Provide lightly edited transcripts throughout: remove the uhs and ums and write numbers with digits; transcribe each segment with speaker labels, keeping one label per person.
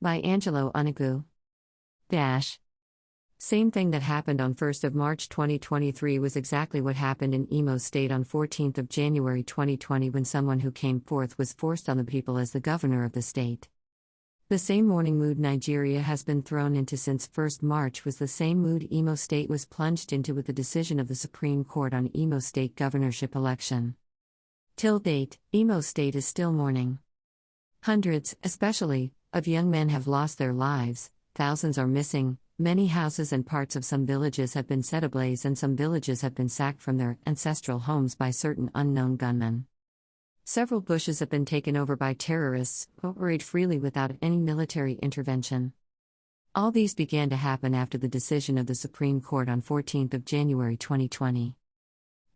Speaker 1: By Angelo Onagu. Dash. Same thing that happened on 1st of March 2023 was exactly what happened in Imo State on 14th of January 2020 when someone who came forth was forced on the people as the governor of the state. The same mourning mood Nigeria has been thrown into since 1st March was the same mood Imo State was plunged into with the decision of the Supreme Court on Imo State governorship election. Till date, Imo State is still mourning. Hundreds, especially, of young men have lost their lives, thousands are missing, many houses and parts of some villages have been set ablaze and some villages have been sacked from their ancestral homes by certain unknown gunmen. Several bushes have been taken over by terrorists who operate freely without any military intervention. All these began to happen after the decision of the Supreme Court on 14th of January 2020.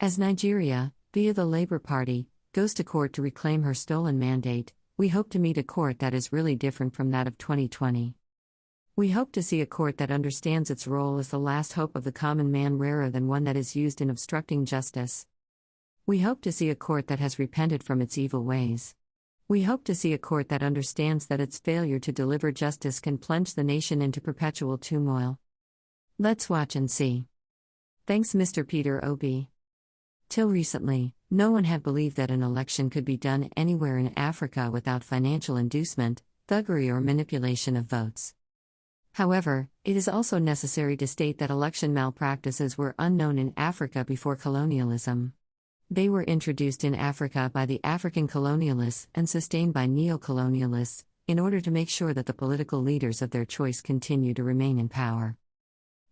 Speaker 1: As Nigeria, via the Labour Party, goes to court to reclaim her stolen mandate, we hope to meet a court that is really different from that of 2020. We hope to see a court that understands its role as the last hope of the common man rather than one that is used in obstructing justice. We hope to see a court that has repented from its evil ways. We hope to see a court that understands that its failure to deliver justice can plunge the nation into perpetual turmoil. Let's watch and see. Thanks, Mr. Peter Obi. Till recently, no one had believed that an election could be done anywhere in Africa without financial inducement, thuggery, or manipulation of votes. However, it is also necessary to state that election malpractices were unknown in Africa before colonialism. They were introduced in Africa by the African colonialists and sustained by neo-colonialists, in order to make sure that the political leaders of their choice continue to remain in power.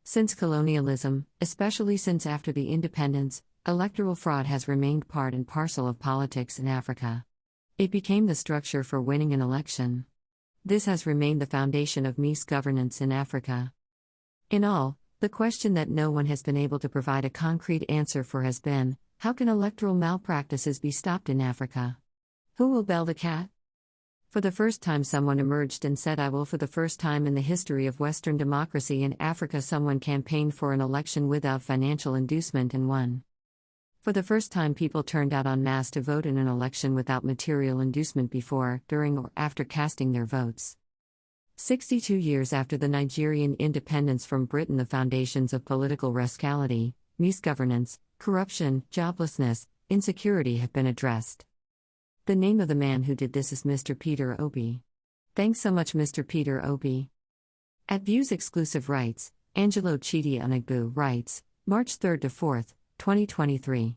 Speaker 1: Since colonialism, especially since after the independence, electoral fraud has remained part and parcel of politics in Africa. It became the structure for winning an election. This has remained the foundation of misgovernance in Africa. In all, the question that no one has been able to provide a concrete answer for has been, how can electoral malpractices be stopped in Africa? Who will bell the cat? For the first time someone emerged and said, I will. For the first time in the history of Western democracy in Africa, someone campaigned for an election without financial inducement and won. For the first time people turned out en masse to vote in an election without material inducement before, during, or after casting their votes. 62 years after the Nigerian independence from Britain, the foundations of political rascality, misgovernance, corruption, joblessness, insecurity have been addressed. The name of the man who did this is Mr. Peter Obi. Thanks so much, Mr. Peter Obi. At Views Exclusive Rights, Angelo Chidi Onagbu writes, March 3 to 4, 2023.